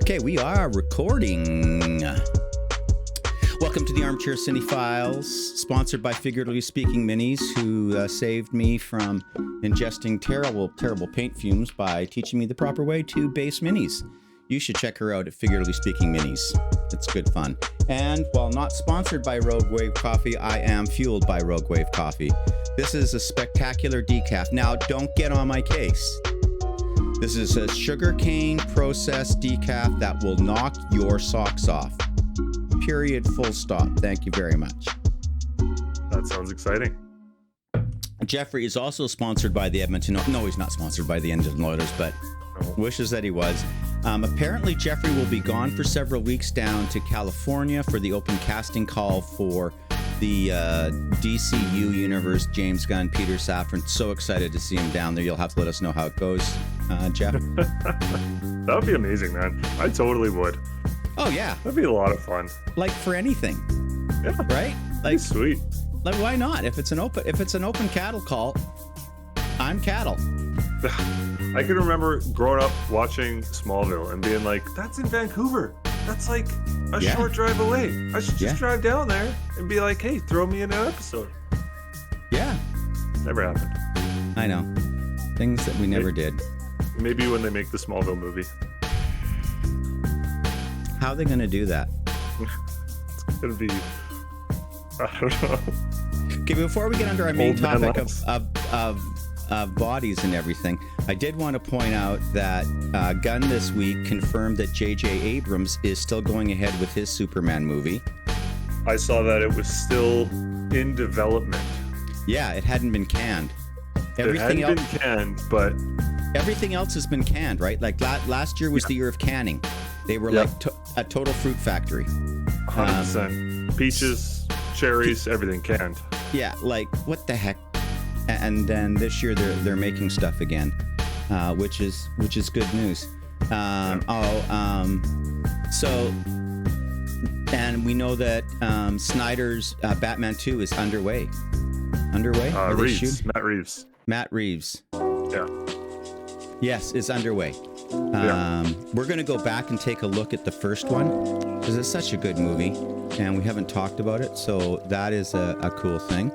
Okay, we are recording. Welcome to the Armchair Cinephiles, sponsored by Figuratively Speaking Minis, who saved me from ingesting terrible paint fumes by teaching me the proper way to base minis. You should check her out at Figuratively Speaking Minis. It's good fun. And while not sponsored by Rogue Wave Coffee, I am fueled by Rogue Wave Coffee. This is a spectacular decaf. Now, don't get on my case. This is a sugarcane processed decaf that will knock your socks off. Period, full stop. Thank you very much. That sounds exciting. Jeffrey is also sponsored by the Edmonton... No, he's not sponsored by the Edmonton Oilers, but wishes that he was. Apparently, Jeffrey will be gone for several weeks down to California for the open casting call for the DCU universe, James Gunn, Peter Safran. So excited to see him down there. You'll have to let us know how it goes, Jeff. That would be amazing, man. I totally would. Oh, yeah. That'd be a lot of fun. Like for anything. Yeah. Right? Like sweet. Like why not? If it's an open cattle call, I'm cattle. I can remember growing up watching Smallville and being like, that's in Vancouver. That's like a short drive away. I should just drive down there and be like, hey, throw me in an episode. Yeah. Never happened. I know. Things that we never did. Maybe when they make the Smallville movie. How are they going to do that? It's going to be... I don't know. Okay, before we get under our main topic of bodies and everything, I did want to point out that Gunn this week confirmed that J.J. Abrams is still going ahead with his Superman movie. I saw that it was still in development. Yeah, it hadn't been canned. Everything else been canned, but everything else has been canned, right? Like last year was the year of canning. They were like a total fruit factory. 100%. Peaches, cherries, everything canned. Yeah, like what the heck? And then this year they're making stuff again, which is good news. So, and we know that Snyder's Batman 2 is underway. Matt Reeves. Yeah. Yes, it's underway. We're going to go back and take a look at the first one because it's such a good movie and we haven't talked about it. So that is a cool thing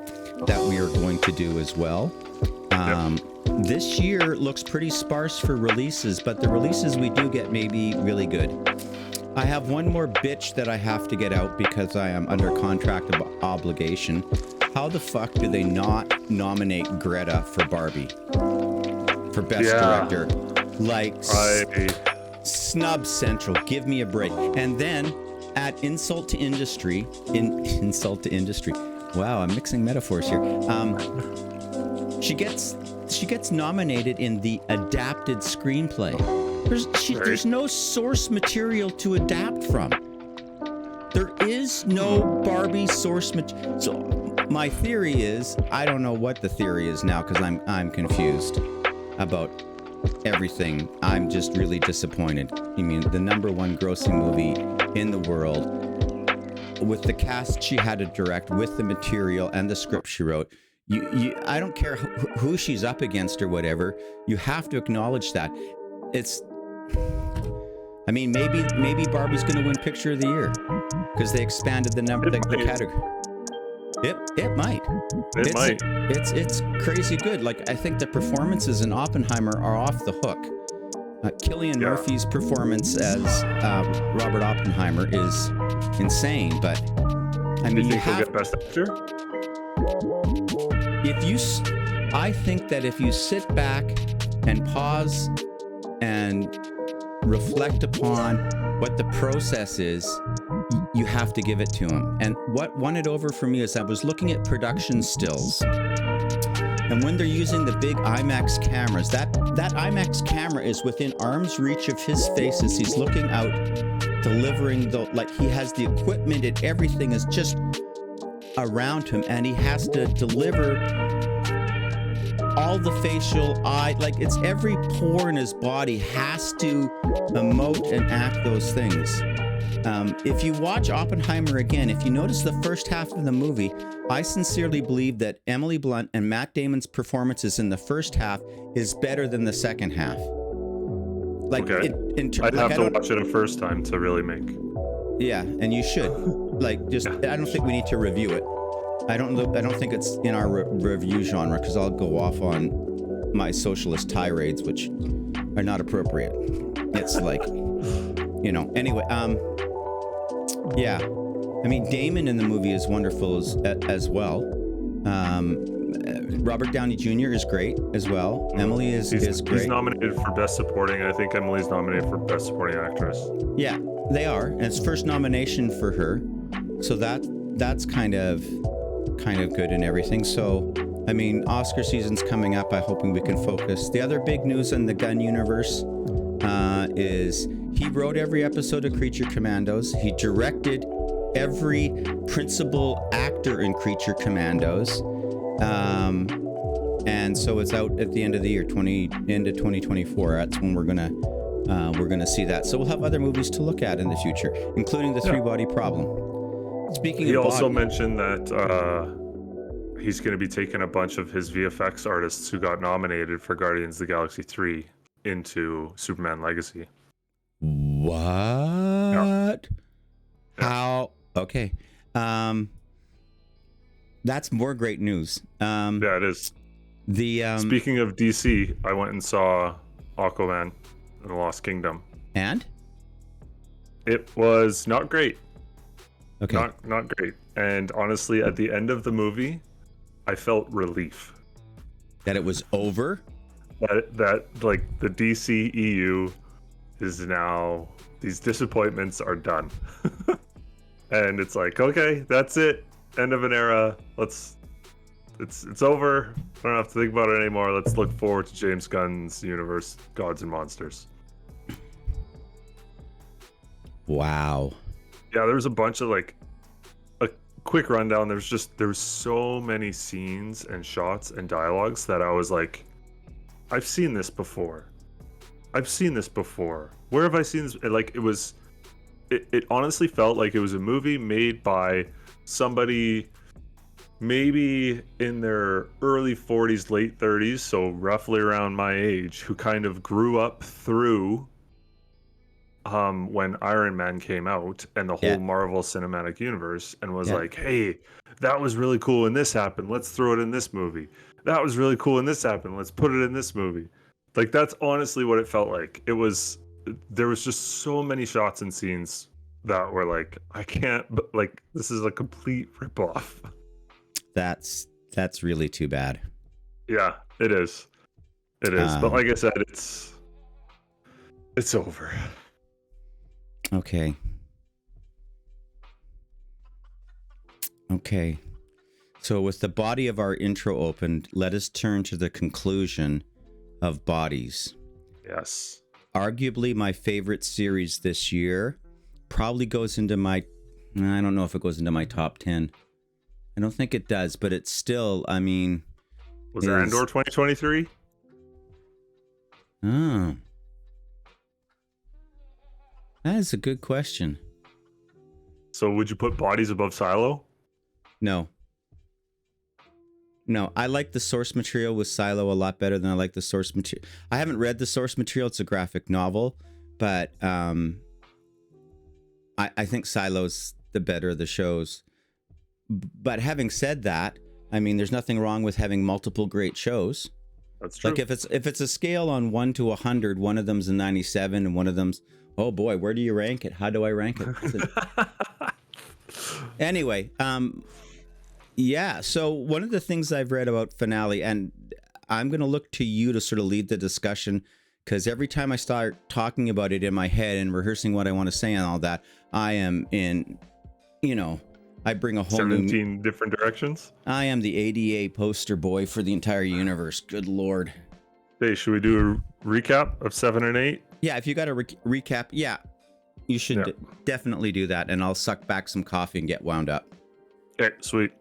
that we are going to do as well. This year looks pretty sparse for releases, but the releases we do get may be really good. I have one more bitch that I have to get out because I am under contract of obligation. How the fuck do they not nominate Greta for Barbie? For Best Director? Like, snub central. Give me a break. And then, at Insult to Industry, wow, I'm mixing metaphors here. She gets nominated in the adapted screenplay. There's no source material to adapt from. There is no Barbie source material. So my theory is, I don't know what the theory is now because I'm confused about everything. I'm just really disappointed. I mean, the #1 grossing movie in the world, with the cast she had to direct, with the material and the script she wrote. I don't care who she's up against or whatever. You have to acknowledge that. I mean, maybe Barbie's going to win Picture of the Year because they expanded the category. It might. It's crazy good. Like, I think the performances in Oppenheimer are off the hook. Cillian Murphy's performance as Robert Oppenheimer is insane, but I mean, you have get Best Actor. I think that if you sit back and pause and reflect upon what the process is, you have to give it to him. And what won it over for me is I was looking at production stills. And when they're using the big IMAX cameras, that IMAX camera is within arm's reach of his face as he's looking out, delivering like he has the equipment and everything is just around him, and he has to deliver all the facial eye, like it's every pore in his body has to emote and act those things. If you watch Oppenheimer again, if you notice the first half of the movie, I sincerely believe that Emily Blunt and Matt Damon's performances in the first half is better than the second half. Like, Okay. I'd like, have to watch it a first time to really make. Yeah, and you should. Like, just I don't think we need to review it. I don't think it's in our review genre, because I'll go off on my socialist tirades, which are not appropriate. It's like, Anyway, yeah. I mean, Damon in the movie is wonderful as well. Robert Downey Jr. is great as well. Emily is great. He's nominated for Best Supporting. I think Emily's nominated for Best Supporting Actress. Yeah, they are. And it's first nomination for her. So that's kind of good and everything. So, I mean, Oscar season's coming up. I'm hoping we can focus. The other big news in the gun universe is he wrote every episode of Creature Commandos. He directed every principal actor in Creature Commandos. And so it's out at the end of the year, into 2024. That's when we're gonna see that. So we'll have other movies to look at in the future, including the Three Body Problem. Speaking he of also mentioned that he's going to be taking a bunch of his VFX artists who got nominated for Guardians of the Galaxy 3 into Superman Legacy. What? Yeah. How? Okay. That's more great news. Yeah, it is. The Speaking of DC, I went and saw Aquaman and the Lost Kingdom. And? It was not great. Okay. Not great. And honestly, at the end of the movie, I felt relief. That it was over? That like the DCEU is now, these disappointments are done. And it's like, okay, that's it. End of an era. It's over. I don't have to think about it anymore. Let's look forward to James Gunn's universe, Gods and Monsters. Wow. Yeah, there was a bunch of a quick rundown. There was so many scenes and shots and dialogues that I was like, I've seen this before. Where have I seen this? It honestly felt like it was a movie made by somebody maybe in their early 40s, late 30s, so roughly around my age, who kind of grew up through when Iron Man came out and the whole Marvel Cinematic Universe, and was like, hey, that was really cool and this happened, let's throw it in this movie. That was really cool and this happened, let's put it in this movie. Like, that's honestly what it felt like. There was just so many shots and scenes that were like, I can't, but like, this is a complete ripoff. That's really too bad. Yeah, it is. But like I said, it's over. Okay. So with the body of our intro opened, let us turn to the conclusion of Bodies. Yes. Arguably my favorite series this year. Probably goes into I don't know if it goes into my top 10. I don't think it does, but it's still, I mean... Was it Andor 2023? Oh. That is a good question. So would you put Bodies above Silo? No, I like the source material with Silo a lot better than I like the source material. I haven't read the source material. It's a graphic novel, but I think Silo's the better of the shows. But having said that, I mean, there's nothing wrong with having multiple great shows. That's true. Like if it's a scale on 1 to 100, one of them's a 97 and one of them's, oh boy, where do you rank it? How do I rank it? Anyway, yeah. So one of the things I've read about Finale, and I'm going to look to you to sort of lead the discussion, because every time I start talking about it in my head and rehearsing what I want to say and all that, I am in, I bring a whole 17 different directions. I am the ADA poster boy for the entire universe. Good Lord. Hey, should we do a recap of 7 and 8? Yeah, if you got a recap, you should definitely do that, and I'll suck back some coffee and get wound up. Okay, sweet.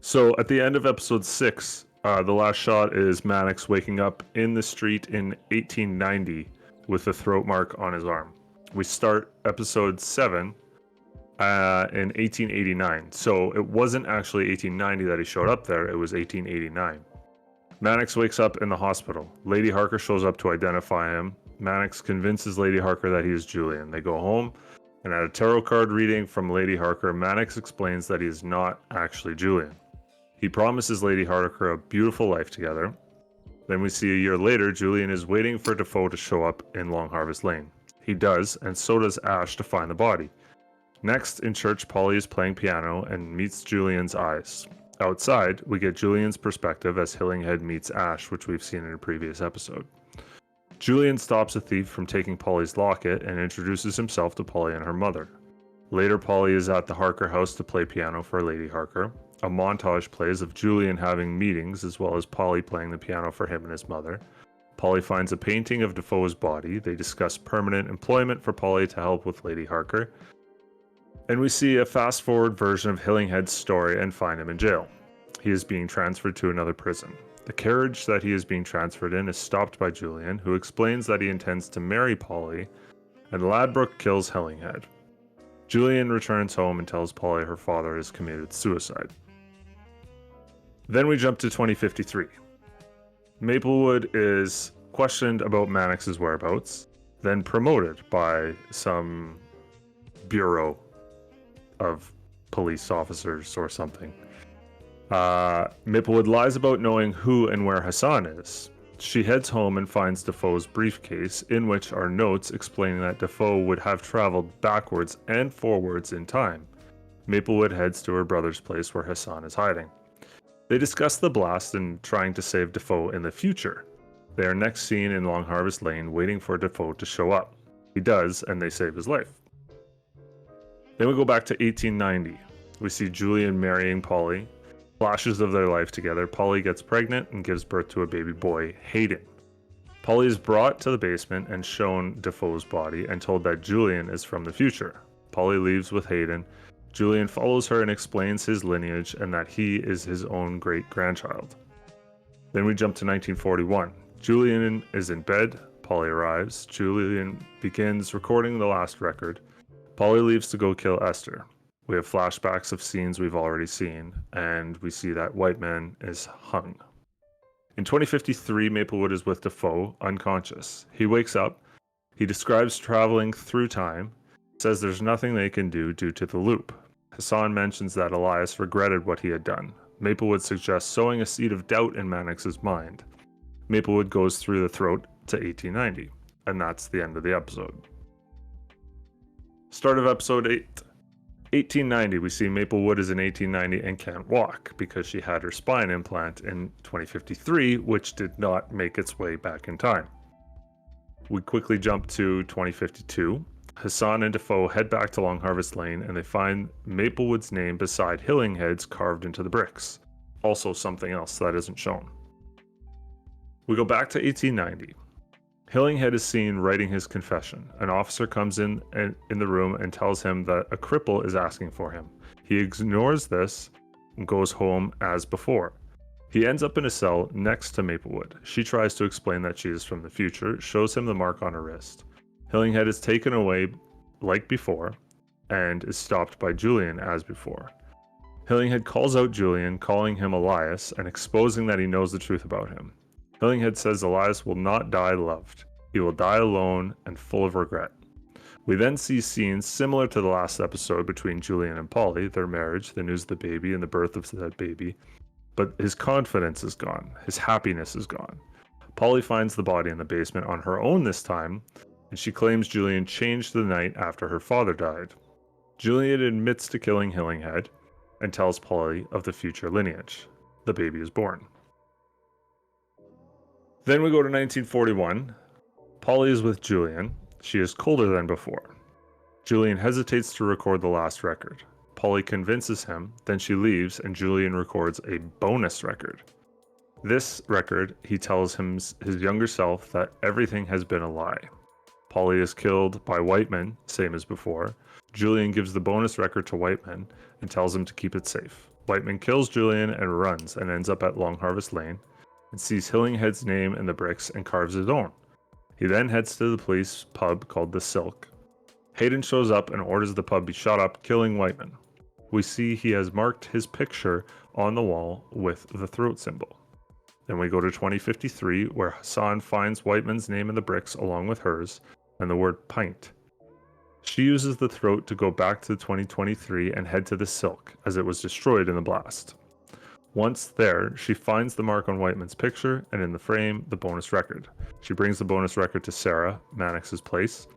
So at the end of episode 6, the last shot is Maddox waking up in the street in 1890 with a throat mark on his arm. We start episode 7 in 1889. So it wasn't actually 1890 that he showed up there, it was 1889. Maddox wakes up in the hospital. Lady Harker shows up to identify him. Mannix convinces Lady Harker that he is Julian. They go home, and at a tarot card reading from Lady Harker, Mannix explains that he is not actually Julian. He promises Lady Harker a beautiful life together. Then we see a year later, Julian is waiting for Defoe to show up in Long Harvest Lane. He does, and so does Ash to find the body. Next, in church, Polly is playing piano and meets Julian's eyes. Outside, we get Julian's perspective as Hillinghead meets Ash, which we've seen in a previous episode. Julian stops a thief from taking Polly's locket and introduces himself to Polly and her mother. Later, Polly is at the Harker house to play piano for Lady Harker. A montage plays of Julian having meetings as well as Polly playing the piano for him and his mother. Polly finds a painting of Defoe's body. They discuss permanent employment for Polly to help with Lady Harker. And we see a fast-forward version of Hillinghead's story and find him in jail. He is being transferred to another prison. The carriage that he is being transferred in is stopped by Julian, who explains that he intends to marry Polly, and Ladbroke kills Hillinghead. Julian returns home and tells Polly her father has committed suicide. Then we jump to 2053. Maplewood is questioned about Mannix's whereabouts, then promoted by some bureau of police officers or something. Maplewood lies about knowing who and where Hassan is. She heads home and finds Defoe's briefcase, in which are notes explaining that Defoe would have traveled backwards and forwards in time. Maplewood heads to her brother's place where Hassan is hiding. They discuss the blast and trying to save Defoe in the future. They are next seen in Long Harvest Lane waiting for Defoe to show up. He does, and they save his life. Then we go back to 1890. We see Julian marrying Polly. Flashes of their life together. Polly gets pregnant and gives birth to a baby boy, Hayden. Polly is brought to the basement and shown Defoe's body and told that Julian is from the future. Polly leaves with Hayden. Julian follows her and explains his lineage and that he is his own great-grandchild. Then we jump to 1941. Julian is in bed. Polly arrives. Julian begins recording the last record. Polly leaves to go kill Esther. We have flashbacks of scenes we've already seen, and we see that Whiteman is hung. In 2053, Maplewood is with Defoe, unconscious. He wakes up. He describes traveling through time, says there's nothing they can do due to the loop. Hassan mentions that Elias regretted what he had done. Maplewood suggests sowing a seed of doubt in Mannix's mind. Maplewood goes through the throat to 1890, and that's the end of the episode. Start of episode 8. 1890, we see Maplewood is in 1890 and can't walk because she had her spine implant in 2053, which did not make its way back in time. We quickly jump to 2052. Hassan and Defoe head back to Long Harvest Lane and they find Maplewood's name beside Hillinghead's carved into the bricks. Also something else that isn't shown. We go back to 1890. Hillinghead is seen writing his confession. An officer comes in the room and tells him that a cripple is asking for him. He ignores this and goes home as before. He ends up in a cell next to Maplewood. She tries to explain that she is from the future, shows him the mark on her wrist. Hillinghead is taken away like before and is stopped by Julian as before. Hillinghead calls out Julian, calling him Elias and exposing that he knows the truth about him. Hillinghead says Elias will not die loved. He will die alone and full of regret. We then see scenes similar to the last episode between Julian and Polly, their marriage, the news of the baby, and the birth of that baby. But his confidence is gone. His happiness is gone. Polly finds the body in the basement on her own this time, and she claims Julian changed the night after her father died. Julian admits to killing Hillinghead and tells Polly of the future lineage. The baby is born. Then we go to 1941. Polly is with Julian. She is colder than before. Julian hesitates to record the last record. Polly convinces him, then she leaves and Julian records a bonus record. This record, he tells his younger self that everything has been a lie. Polly is killed by Whiteman, same as before. Julian gives the bonus record to Whiteman and tells him to keep it safe. Whiteman kills Julian and runs and ends up at Long Harvest Lane and sees Hillinghead's name in the bricks and carves his own. He then heads to the police pub called the Silk. Hayden shows up and orders the pub be shot up, killing Whiteman. We see he has marked his picture on the wall with the throat symbol. Then we go to 2053, where Hassan finds Whiteman's name in the bricks along with hers and the word pint. She uses the throat to go back to 2023 and head to the silk, as it was destroyed in the blast. Once there, she finds the mark on Whiteman's picture, and in the frame, the bonus record. She brings the bonus record to Sarah, Mannix's place,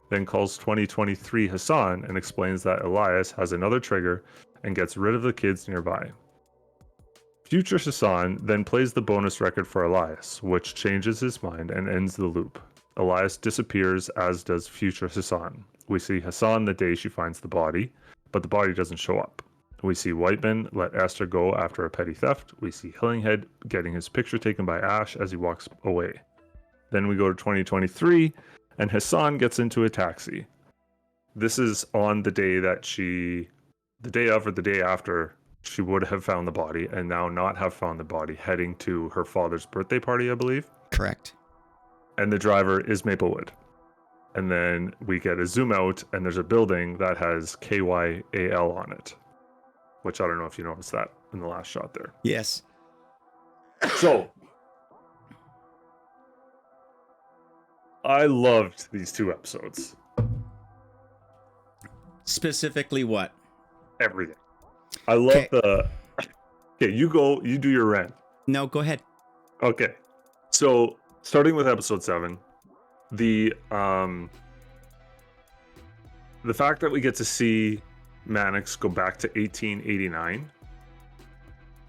then calls 2023 Hassan and explains that Elias has another trigger and gets rid of the kids nearby. Future Hassan then plays the bonus record for Elias, which changes his mind and ends the loop. Elias disappears, as does future Hassan. We see Hassan the day she finds the body, but the body doesn't show up. We see Whiteman let Esther go after a petty theft. We see Hillinghead getting his picture taken by Ash as he walks away. Then we go to 2023, and Hassan gets into a taxi. This is on the day that the day of or the day after she would have found the body, and now not have found the body, heading to her father's birthday party, I believe. Correct. And the driver is Maplewood. And then we get a zoom out, and there's a building that has KYAL on it, which I don't know if you noticed that in the last shot there. Yes. So, I loved these 2 episodes. Specifically what? Everything. I love the... Okay, you do your rant. No, go ahead. Okay. So, starting with episode 7, the fact that we get to see Mannix go back to 1889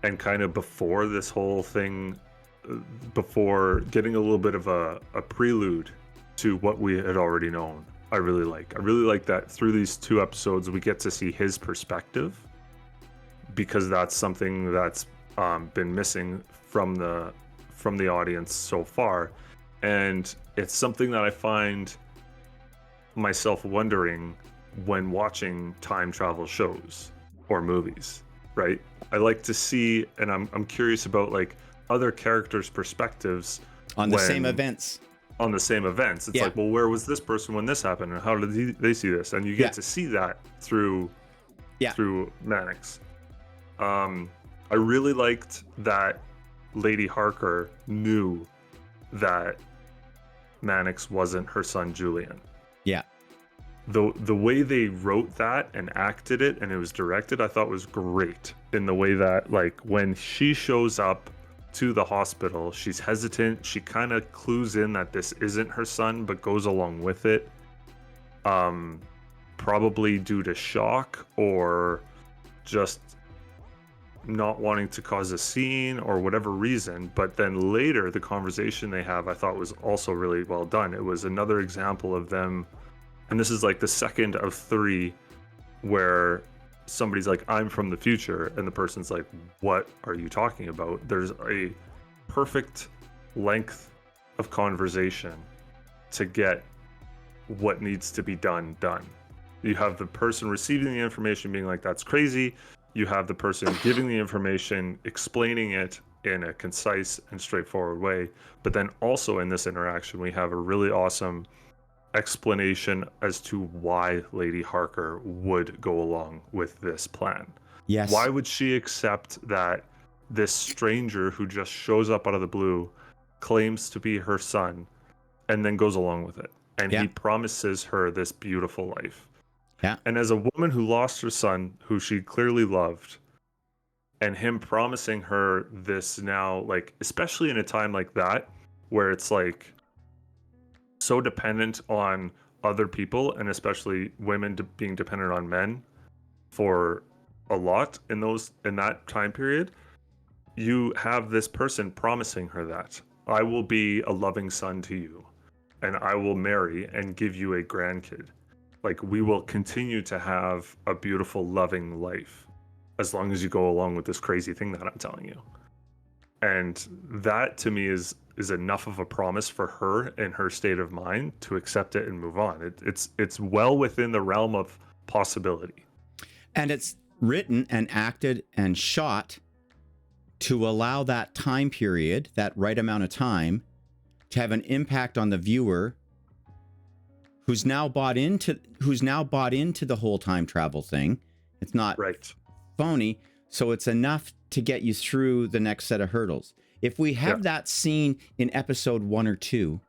and kind of before this whole thing, before getting a little bit of a prelude to what we had already known, I really like that through these 2 episodes we get to see his perspective, because that's something that's been missing from the audience so far. And it's something that I find myself wondering when watching time travel shows or movies, right? I like to see, and I'm curious about like other characters' perspectives on the same events. On the same events. It's like, well, where was this person when this happened, and how did they see this? And you get to see that through Mannix. I really liked that Lady Harker knew that Mannix wasn't her son Julian. Yeah. The way they wrote that and acted it, and it was directed, I thought was great. In the way that, like, when she shows up to the hospital, she's hesitant. She kind of clues in that this isn't her son, but goes along with it. Probably due to shock or just not wanting to cause a scene or whatever reason. But then later, the conversation they have, I thought was also really well done. It was another example of them, and this is like the second of 3 where somebody's like, I'm from the future, and the person's like, what are you talking about? There's a perfect length of conversation to get what needs to be done. You have the person receiving the information being like, that's crazy. You have the person giving the information, explaining it in a concise and straightforward way. But then also in this interaction, we have a really awesome explanation as to why Lady Harker would go along with this plan. Yes. Why would she accept that this stranger who just shows up out of the blue claims to be her son and then goes along with it? And he promises her this beautiful life. Yeah. And as a woman who lost her son, who she clearly loved, and him promising her this now, like, especially in a time like that, where it's like so dependent on other people, and especially women being dependent on men for a lot in that time period, you have this person promising her that I will be a loving son to you, and I will marry and give you a grandkid. Like, we will continue to have a beautiful, loving life as long as you go along with this crazy thing that I'm telling you. And that to me is enough of a promise for her in her state of mind to accept it and move on. It's well within the realm of possibility. And it's written and acted and shot to allow that time period, that right amount of time, to have an impact on the viewer who's now bought into the whole time travel thing. It's not phony, so it's enough to get you through the next set of hurdles. If we have that scene in episode 1 or 2,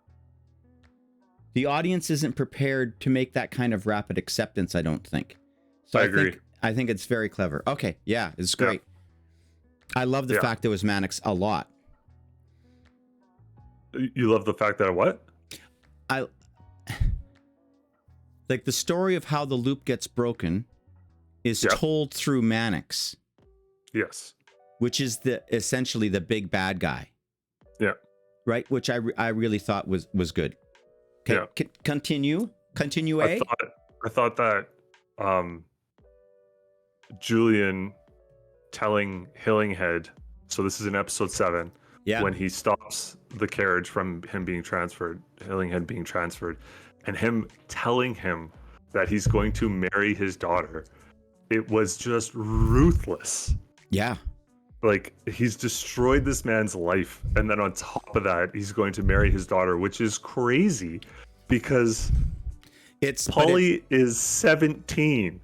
the audience isn't prepared to make that kind of rapid acceptance, I don't think. So I agree. I think it's very clever. Okay, yeah, it's great. I love the fact it was Mannix a lot. You love the fact that what? I like the story of how the loop gets broken is told through Mannix. Yes. Which is essentially the big bad guy. Yeah. Right? Which I really thought was good. Okay. Yeah. Continue. I thought that Julian telling Hillinghead, so this is in episode 7, when he stops the carriage from him being transferred, Hillinghead being transferred, and him telling him that he's going to marry his daughter. It was just ruthless. Yeah. Like, he's destroyed this man's life, and then on top of that, he's going to marry his daughter, which is crazy because Paulie is 17.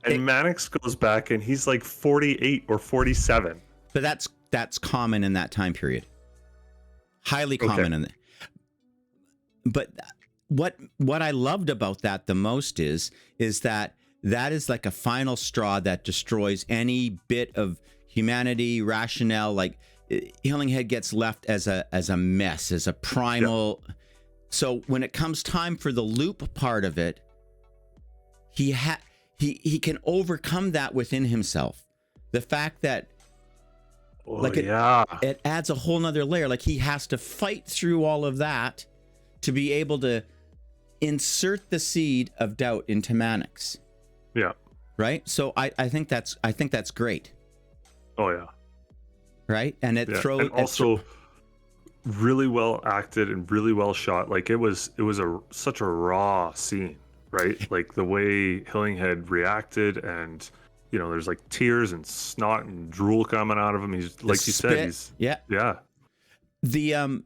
And Mannix goes back and he's like 48 or 47. But that's common in that time period. Highly common in that. But what I loved about that the most is that is like a final straw that destroys any bit of humanity, rationale. Like Hillinghead gets left as a mess, as a primal. Yeah. So when it comes time for the loop part of it, he can overcome that within himself. The fact that it adds a whole nother layer. Like he has to fight through all of that to be able to insert the seed of doubt into Mannix. Yeah. Right. So I think that's great. Oh yeah. Right. And it throws and also really well acted and really well shot. Like it was such a raw scene. Right, like the way Hillinghead reacted, and there's like tears and snot and drool coming out of him. He's like you said, he's yeah. The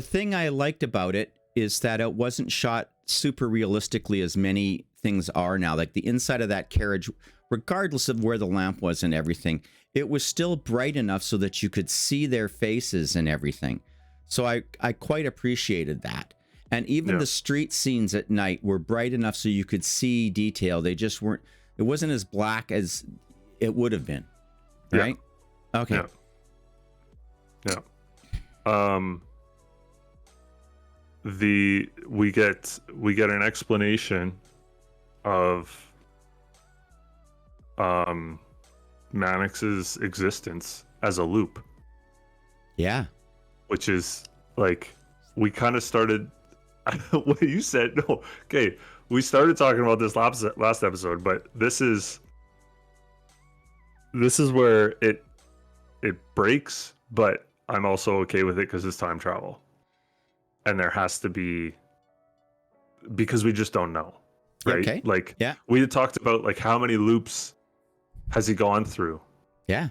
thing I liked about it is that it wasn't shot super realistically as many things are now. Like the inside of that carriage, regardless of where the lamp was and everything, it was still bright enough so that you could see their faces and everything. So I quite appreciated that. And even the street scenes at night were bright enough so you could see detail. They just weren't, it wasn't as black as it would have been. Right? Yeah. Okay. Yeah. We get an explanation of Mannix's existence as a loop. Yeah. Which is like, we kind of started what you said. No, okay. We started talking about this last episode, but this is where it breaks. But I'm also okay with it because it's time travel, and there has to be, because we just don't know, right? Okay. Like we had talked about like how many loops has he gone through? Yeah.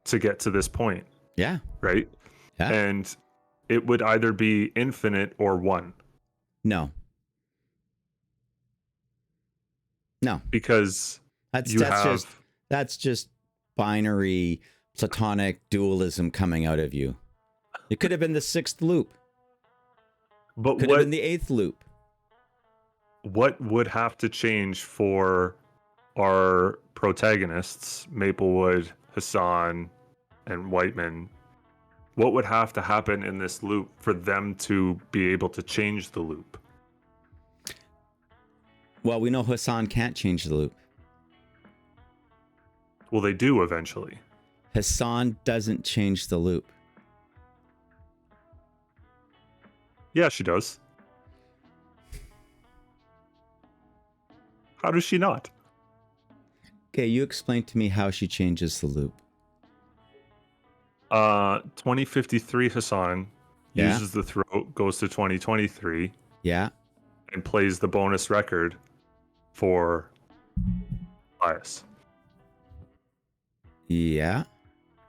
To get to this point. Yeah. Right. Yeah. And it would either be infinite or one. No. Because that's just binary platonic dualism coming out of you. It could have been the 6th loop. But could have been the 8th loop. What would have to change for our protagonists, Maplewood, Hassan, and Whiteman? What would have to happen in this loop for them to be able to change the loop? Well, we know Hassan can't change the loop. Well, they do eventually. Hassan doesn't change the loop. Yeah, she does. How does she not? Okay, you explain to me how she changes the loop. 2053 Hassan uses the throat, goes to 2023. Yeah. And plays the bonus record for Elias. Yeah.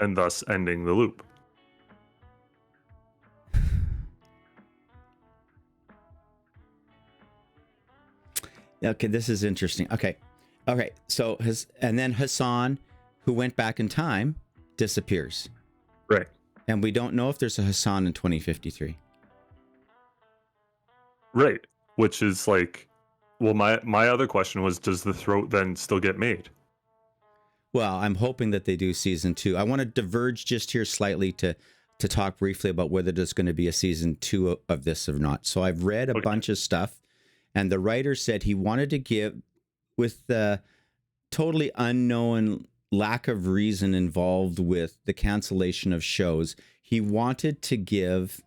And thus ending the loop. Okay, this is interesting. Okay. So and then Hassan, who went back in time, disappears. Right. And we don't know if there's a Hassan in 2053. Right. Which is like, well, my other question was, does the throat then still get made? Well, I'm hoping that they do season 2. I want to diverge just here slightly to talk briefly about whether there's going to be a season 2 of this or not. So I've read a bunch of stuff, and the writer said he wanted to give, with the totally unknown lack of reason involved with the cancellation of shows, he wanted to give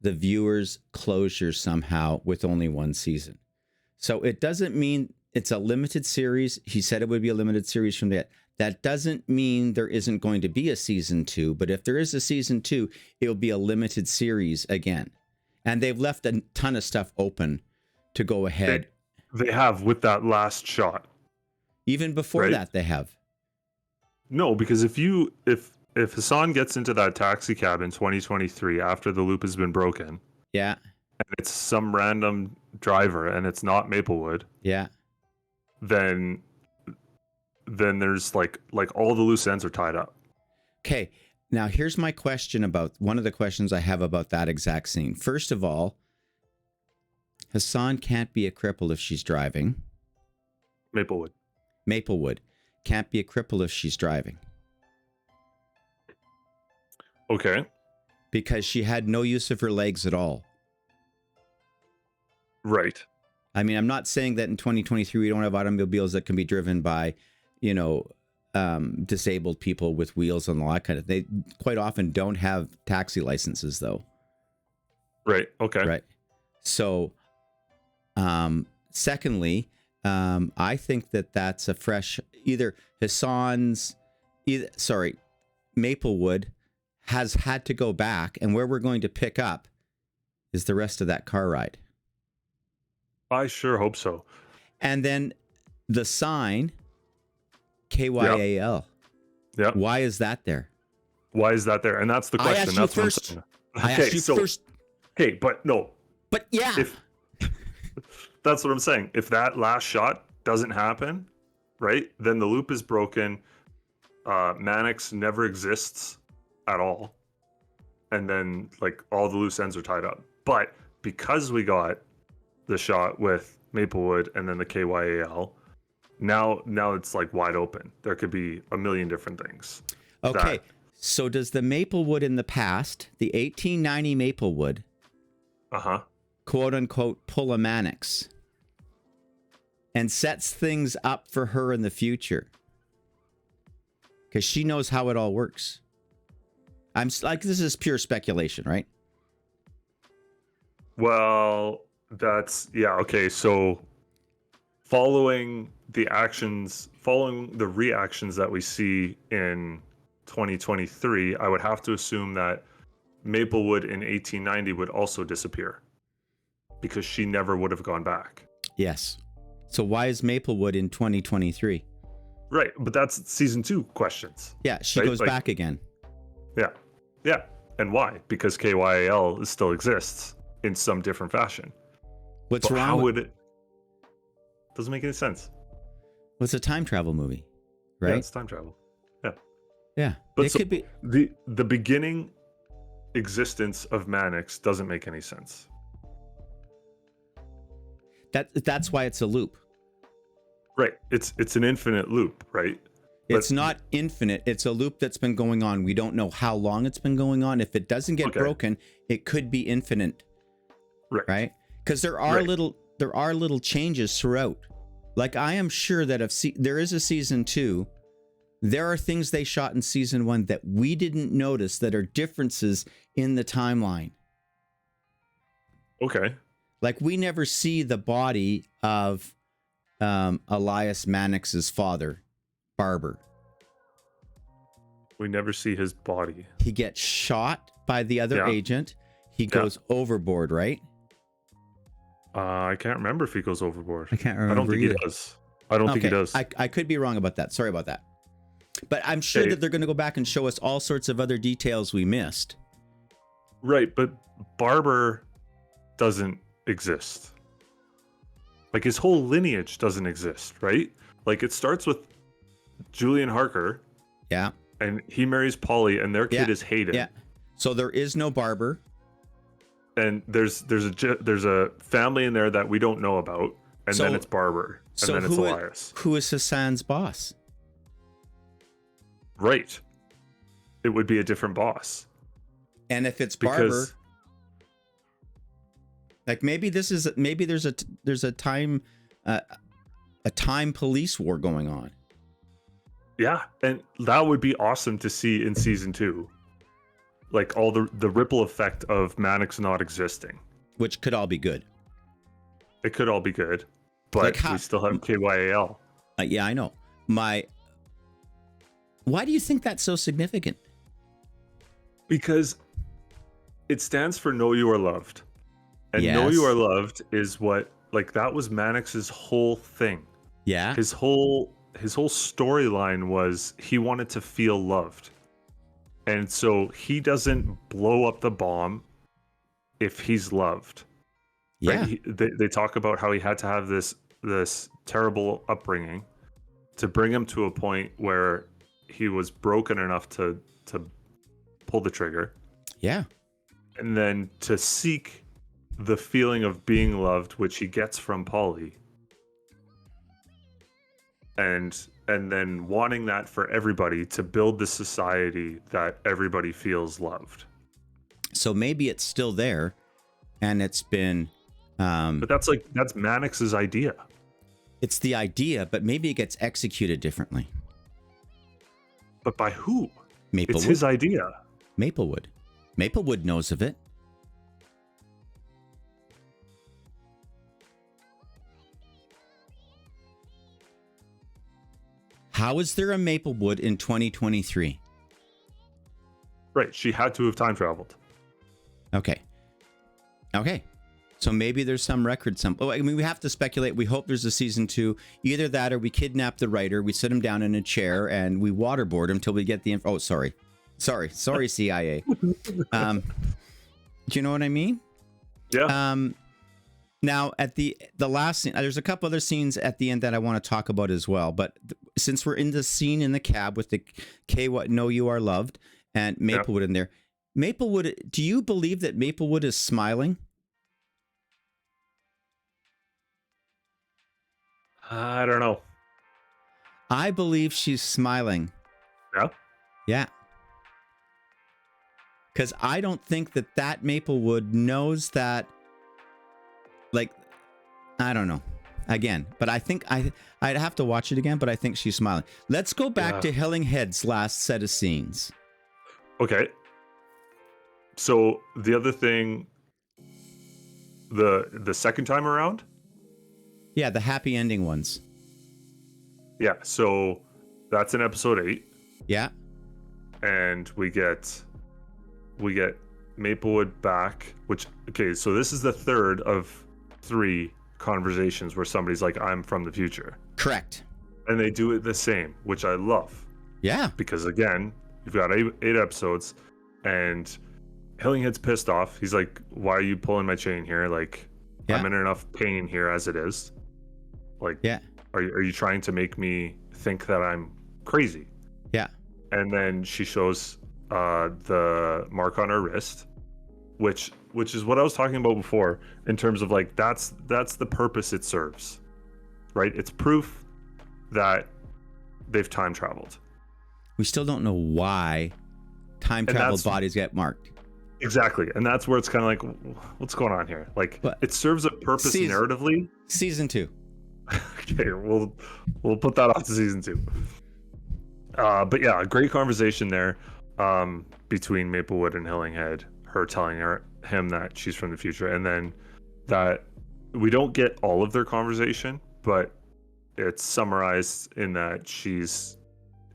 the viewers closure somehow with only one season. So it doesn't mean it's a limited series. He said it would be a limited series from that. That doesn't mean there isn't going to be a season 2, but if there is a season 2, it'll be a limited series again. And they've left a ton of stuff open to go ahead. They have with that last shot. Even before that, they have. No, because if Hassan gets into that taxi cab in 2023 after the loop has been broken, yeah, and it's some random driver and it's not Maplewood, yeah, then there's like all the loose ends are tied up. Okay, now here's my question about one of the questions I have about that exact scene. First of all, Hassan can't be a cripple if she's driving. Maplewood can't be a cripple if she's driving. Okay. Because she had no use of her legs at all. Right. I mean, I'm not saying that in 2023 we don't have automobiles that can be driven by, disabled people with wheels and all that kind of. They quite often don't have taxi licenses, though. Right. Okay. Right. So, secondly, I think that's a fresh Maplewood has had to go back, and where we're going to pick up is the rest of that car ride. I sure hope so. And then the sign, KYAL. Yeah. Why is that there? And that's the question. That's what I'm saying. I asked you first. Okay, but no. But yeah. That's what I'm saying. If that last shot doesn't happen, right, then the loop is broken. Mannix never exists at all. And then like all the loose ends are tied up. But because we got the shot with Maplewood and then the KYAL, now it's like wide open. There could be a million different things. Okay. So does the Maplewood in the past, the 1890 Maplewood, quote unquote, pull a Mannix and sets things up for her in the future? Because she knows how it all works. I'm like, this is pure speculation, right? Well, okay. So following the reactions that we see in 2023, I would have to assume that Maplewood in 1890 would also disappear because she never would have gone back. Yes. So why is Maplewood in 2023? Right, but that's season 2 questions. Yeah, she goes back again. Yeah. And why? Because KYAL still exists in some different fashion. What's wrong? Doesn't make any sense. Well, it's a time travel movie, right? Yeah, it's time travel. Yeah. But it could be the beginning existence of Mannix doesn't make any sense. That's why it's a loop. Right. It's an infinite loop, right? It's not infinite. It's a loop that's been going on. We don't know how long it's been going on. If it doesn't get broken, it could be infinite. Right? Because there are little changes throughout. Like, I am sure that if there is a season 2, there are things they shot in season 1 that we didn't notice that are differences in the timeline. Okay. Like, we never see the body of Elias Mannix's father, Barber. We never see his body. He gets shot by the other agent. He goes overboard, right? I can't remember if he goes overboard. I can't remember. I don't think he does. I don't think he does. I could be wrong about that. Sorry about that. But I'm sure that they're going to go back and show us all sorts of other details we missed. Right, but Barber doesn't exist. Like, his whole lineage doesn't exist, right? Like, it starts with Julian Harker. Yeah. And he marries Polly, and their kid is Hayden. Yeah. So there is no barber. And there's a family in there that we don't know about, and then it's Barber, and then it's Elias. Who is Hassan's boss? Right. It would be a different boss. And if it's Barber, like maybe there's a time police war going on. Yeah, and that would be awesome to see in season 2. Like all the ripple effect of Mannix not existing. Which could all be good. It could all be good, but we still have KYAL. Yeah, I know. Why do you think that's so significant? Because it stands for Know You Are Loved. And Yes. Know You Are Loved is what, like, that was Mannix's whole thing. Yeah. His whole storyline was he wanted to feel loved. And so he doesn't blow up the bomb if he's loved. Yeah. Right? They talk about how he had to have this terrible upbringing to bring him to a point where he was broken enough to pull the trigger. Yeah. And then to seek the feeling of being loved, which he gets from Polly. And then wanting that for everybody to build the society that everybody feels loved. So maybe it's still there, and it's been. But that's Mannix's idea. It's the idea, but maybe it gets executed differently. But by who? Maplewood. It's his idea. Maplewood. Maplewood knows of it. How is there a Maplewood in 2023? Right. She had to have time traveled. Okay. So maybe there's some record. I mean, we have to speculate. We hope there's a season 2. Either that or we kidnap the writer. We sit him down in a chair and we waterboard him till we get the info. Oh, sorry, CIA. Do you know what I mean? Yeah. Now at the last scene, there's a couple other scenes at the end that I want to talk about as well. But since we're in the scene in the cab with the What Know You Are Loved and Maplewood in there, Maplewood, do you believe that Maplewood is smiling? I don't know. I believe she's smiling. Yeah? Yeah. Because I don't think that Maplewood knows that, like, I don't know. Again, but I think I'd have to watch it again, but I think she's smiling. Let's go back to Hillinghead's last set of scenes. Okay. So the other thing, the second time around? Yeah, the happy ending ones. Yeah, so that's in episode 8. Yeah. And we get Maplewood back, which, okay, so this is the third of 3 conversations where somebody's like, I'm from the future. Correct. And they do it the same, which I love. Yeah. Because again, you've got 8 episodes and Hillinghead's pissed off. He's like, why are you pulling my chain here? Like, I'm in enough pain here as it is. Like, are you trying to make me think that I'm crazy? Yeah. And then she shows the mark on her wrist, which is what I was talking about before in terms of like that's the purpose it serves, right? It's proof that they've time traveled. We still don't know why time travel bodies get marked. Exactly, and that's where it's kind of like, what's going on here? Like, it serves a purpose narratively. Season 2. Okay, we'll put that off to season 2. But yeah, a great conversation there between Maplewood and Hillinghead. Her telling him that she's from the future, and then that we don't get all of their conversation, but it's summarized in that she's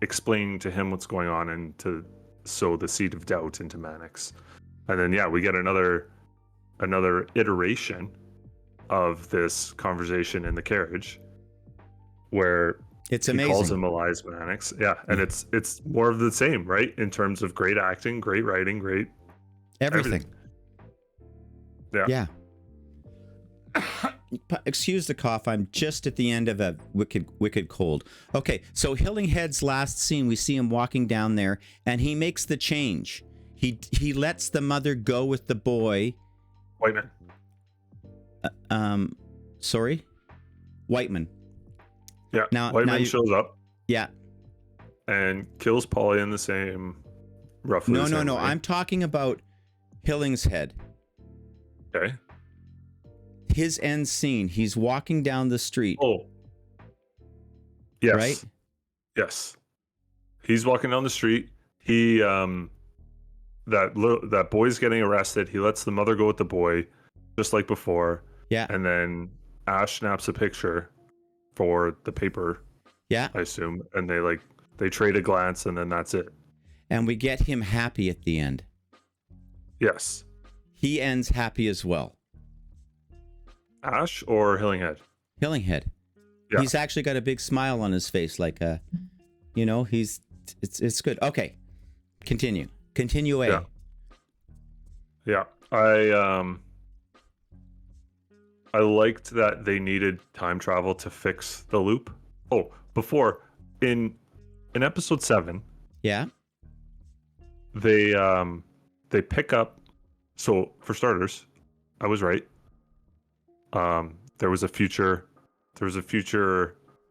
explaining to him what's going on and to sow the seed of doubt into Mannix. And then we get another iteration of this conversation in the carriage where it's amazing. He calls him Elias Mannix. Yeah, and it's more of the same, right? In terms of great acting, great writing, great everything. Yeah. Excuse the cough. I'm just at the end of a wicked cold. Okay, so Hillinghead's last scene, we see him walking down there, and he makes the change. He lets the mother go with the boy. Whiteman. Sorry, Whiteman. Yeah. Now Whiteman shows up. Yeah. And kills Polly in the same, roughly. No, the same way. I'm talking about Hillingshead. Okay. His end scene. He's walking down the street. Oh. Yes. Right? Yes. He's walking down the street. He that boy's getting arrested. He lets the mother go with the boy, just like before. Yeah. And then Ash snaps a picture for the paper. Yeah. I assume. And they trade a glance, and then that's it. And we get him happy at the end. Yes. He ends happy as well. Ash or Hillinghead? Hillinghead. Yeah. He's actually got a big smile on his face, like it's good. Okay. Continue. Continue. Yeah. I liked that they needed time travel to fix the loop. Oh, before in episode 7. Yeah. They pick up. So for starters, I was right. There was a future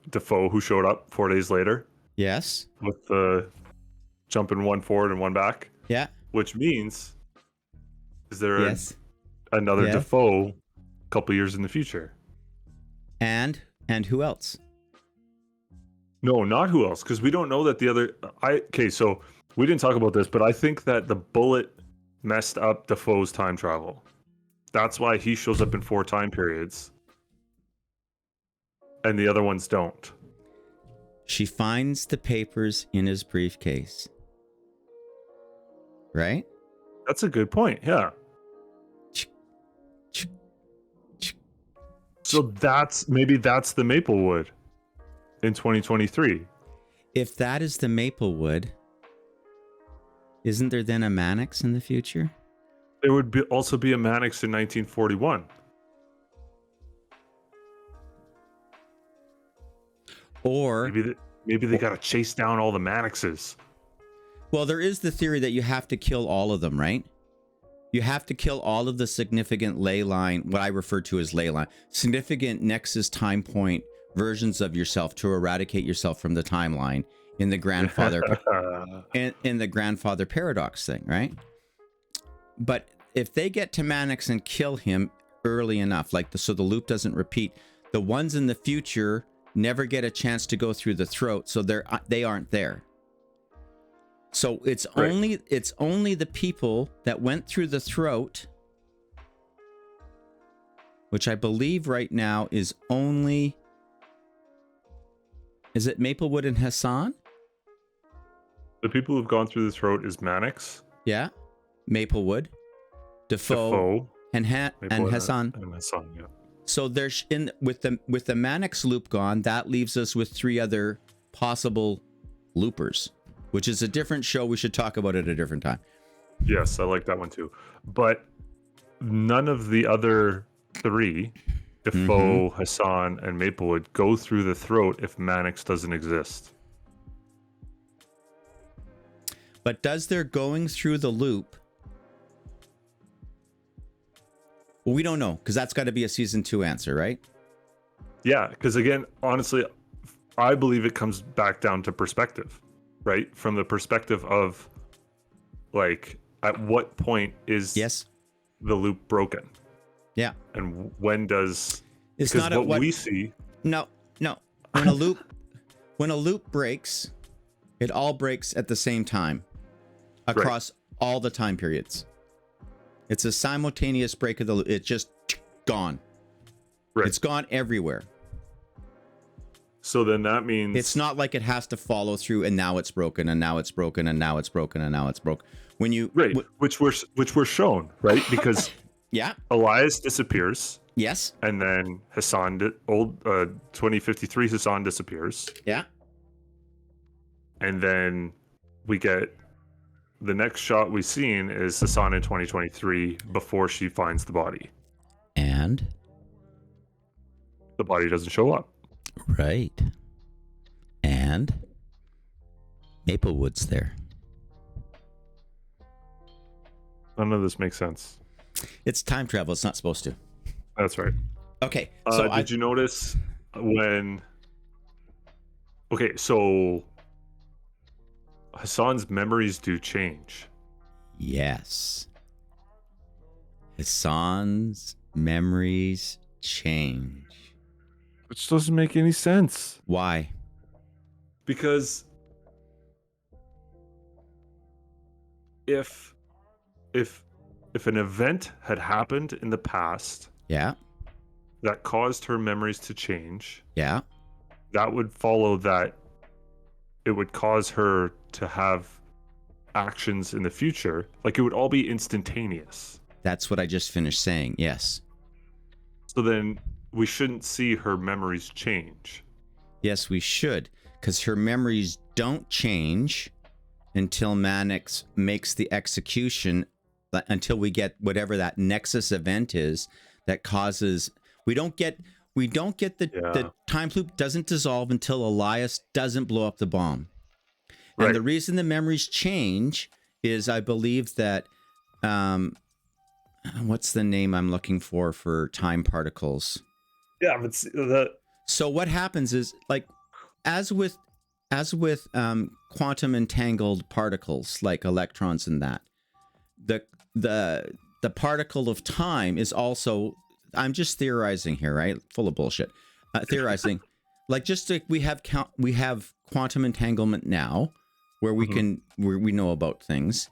Defoe who showed up 4 days later. Yes. With the jumping one forward and one back. Yeah. Which means, is there another Defoe a couple years in the future? And who else? No, not who else, because we don't know that the other. So we didn't talk about this, but I think that the bullet messed up Defoe's time travel. That's why he shows up in 4 time periods, and the other ones don't. She finds the papers in his briefcase. Right? That's a good point. Yeah. So that's the Maplewood in 2023. If that is the Maplewood, isn't there then a Mannix in the future? There would also be a Mannix in 1941. Or maybe they got to chase down all the Mannixes. Well, there is the theory that you have to kill all of them, right? You have to kill all of the significant ley line, what I refer to as ley line, significant nexus time point versions of yourself to eradicate yourself from the timeline in the grandfather in the grandfather paradox thing, right? But if they get to Mannix and kill him early enough, so the loop doesn't repeat, the ones in the future never get a chance to go through the throat, so they aren't there. So it's only the people that went through the throat, which I believe right now is it Maplewood and Hassan? The people who've gone through the throat is Mannix. Yeah, Maplewood, Defoe. and Hassan. And Hassan, yeah. So there's with the Mannix loop gone, that leaves us with 3 other possible loopers, which is a different show. We should talk about it at a different time. Yes, I like that one too. But none of the other 3, Defoe, Hassan, and Maplewood, go through the throat if Mannix doesn't exist. But does their going through the loop? Well, we don't know, because that's got to be a season 2 answer, right? Yeah, because again, honestly, I believe it comes back down to perspective, right? From the perspective of, at what point is the loop broken? Yeah. And when does... It's not what we see... No. When a loop breaks, it all breaks at the same time across all the time periods. It's a simultaneous break of the loop. It's just gone. Right. It's gone everywhere. So then that means... It's not like it has to follow through and now it's broken and now it's broken and now it's broken and now it's broke. When you... Right, which we're shown, right? Because yeah, Elias disappears. Yes. And then Hassan, 2053 Hassan disappears. Yeah. And then we get... The next shot we've seen is Hassan in 2023 before she finds the body. And? The body doesn't show up. Right. And? Maplewood's there. None of this makes sense. It's time travel. It's not supposed to. That's right. Okay. So did you notice when... Okay, so Hassan's memories do change. Yes. Hassan's memories change. Which doesn't make any sense. Why? Because if an event had happened in the past Yeah. that caused her memories to change, Yeah. that would follow that it would cause her to have actions in the future. Like, it would all be instantaneous. That's what I just finished saying. Yes. So then we shouldn't see her memories change. Yes, we should. Because her memories don't change until Mannix makes the execution, until we get whatever that nexus event is that causes... We don't get the time loop doesn't dissolve until Elias doesn't blow up the bomb. And the reason the memories change is, I believe that, what's the name I'm looking for time particles? Yeah, but So what happens is, like, as with quantum entangled particles like electrons and that, the particle of time is also... I'm just theorizing here, right? Full of bullshit. Theorizing, like, just like we have quantum entanglement now, where we where we know about things.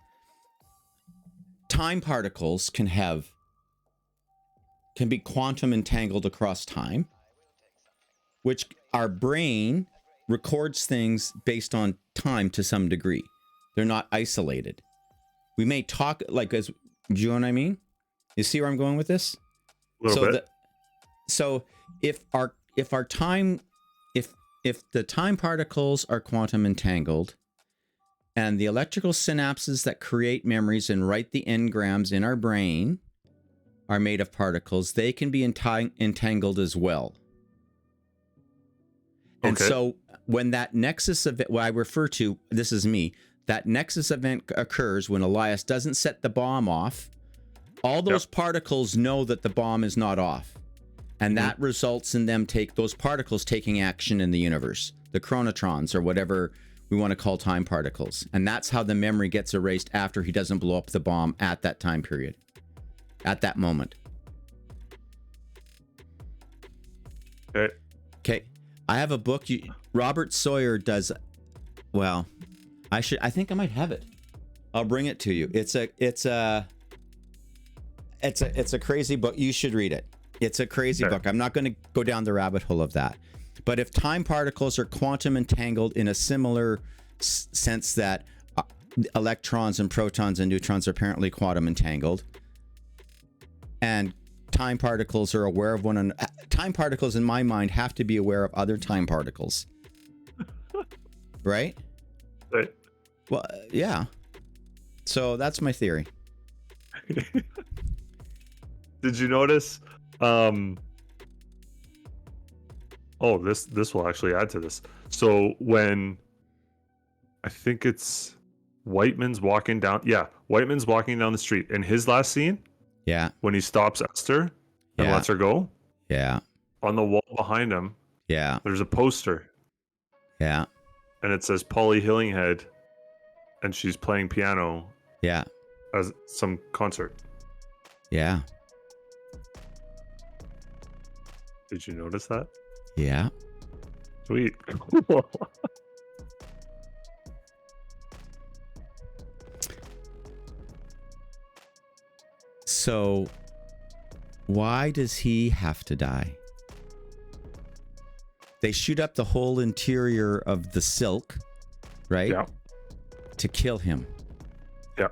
Time particles can be quantum entangled across time, which our brain records things based on time to some degree. They're not isolated. We may talk like do you know what I mean? You see where I'm going with this? So if the time particles are quantum entangled, and the electrical synapses that create memories and write the engrams in our brain are made of particles, they can be entangled as well. And so when that nexus event, what I refer to, this is me, that nexus event occurs when Elias doesn't set the bomb off, all those particles know that the bomb is not off. And that results in them those particles taking action in the universe, the chronotrons or whatever we want to call time particles. And that's how the memory gets erased after he doesn't blow up the bomb at that time period, at that moment. Okay. I have a book. Robert Sawyer does. Well, I think I might have it. I'll bring it to you. It's a crazy book. You should read it. It's a crazy book. I'm not going to go down the rabbit hole of that. But if time particles are quantum entangled in a similar sense that electrons and protons and neutrons are apparently quantum entangled, and time particles are aware of one another, time particles in my mind have to be aware of other time particles. Right? Right. Well, yeah. So that's my theory. Did you notice? This will actually add to this. So when I think it's Whiteman's walking down the street in his last scene. Yeah. When he stops Esther and lets her go. Yeah. On the wall behind him. Yeah. There's a poster. Yeah. And it says Polly Hillinghead, and she's playing piano. Yeah. As some concert. Yeah. Did you notice that? Yeah. Sweet. So, why does he have to die? They shoot up the whole interior of the silk, right? Yeah. To kill him. Yeah.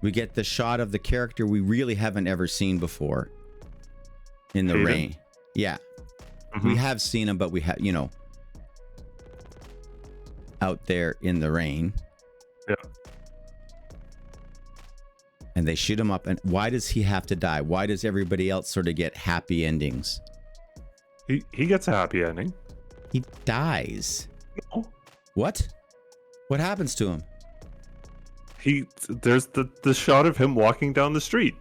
We get the shot of the character we really haven't ever seen before. In the rain. Yeah. We have seen him, but we have, out there in the rain. Yeah. And they shoot him up. And why does he have to die? Why does everybody else sort of get happy endings? He gets a happy ending. He dies. No. What? What happens to him? There's the shot of him walking down the street,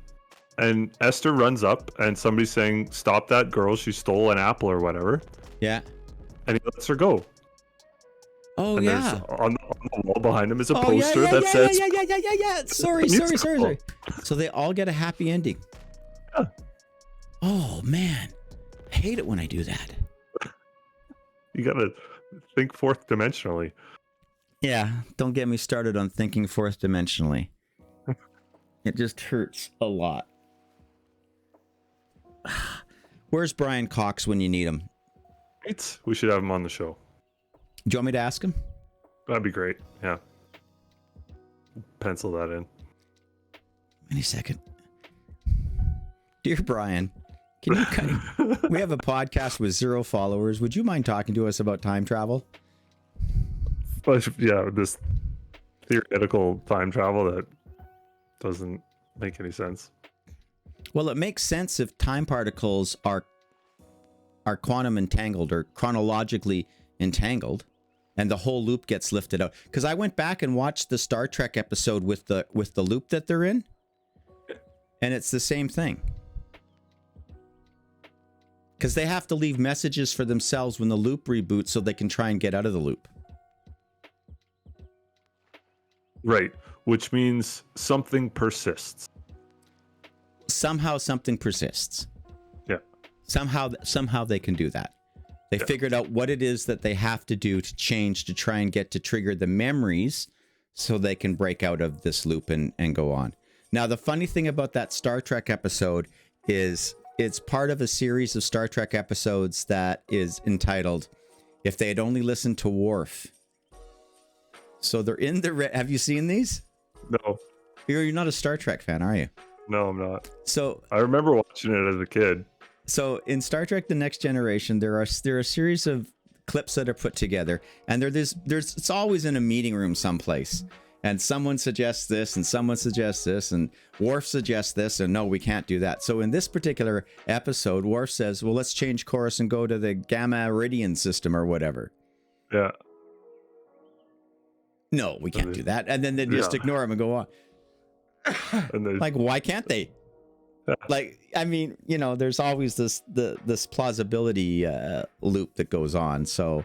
and Esther runs up, and somebody's saying, "Stop that girl! She stole an apple or whatever." Yeah. And he lets her go. Oh, and yeah. there's on the wall behind him is a Oh, poster that says, yeah. Sorry. So they all get a happy ending. Yeah. Oh, man. I hate it when I do that. You gotta think fourth dimensionally. Yeah, don't get me started on thinking fourth dimensionally. It just hurts a lot. Where's Brian Cox when you need him? Right? We should have him on the show. Do you want me to ask him? That'd be great. Yeah. Pencil that in. Any second. Dear Brian, can you we have a podcast with 0 followers. Would you mind talking to us about time travel? But yeah, this theoretical time travel that doesn't make any sense. Well, it makes sense if time particles are quantum entangled or chronologically entangled, and the whole loop gets lifted out. Because I went back and watched the Star Trek episode with the loop that they're in, and it's the same thing. Because they have to leave messages for themselves when the loop reboots so they can try and get out of the loop. Right, which means something persists. Somehow something persists. Yeah. Somehow they can do that. They figured out what it is that they have to do to change to try and get to trigger the memories so they can break out of this loop and go on. Now, the funny thing about that Star Trek episode is it's part of a series of Star Trek episodes that is entitled If They Had Only Listened to Worf. So they're in the... Have you seen these? No. You're not a Star Trek fan, are you? No, I'm not. So I remember watching it as a kid. So in Star Trek: The Next Generation, there are a series of clips that are put together, and it's always in a meeting room someplace, and someone suggests this, and someone suggests this, and Worf suggests this, and no, we can't do that. So in this particular episode, Worf says, "Well, let's change course and go to the Gamma Iridian system or whatever." Yeah. No, we can't do that, and then they just ignore him and go on. And like, why can't they? Like, I mean, there's always this plausibility loop that goes on. So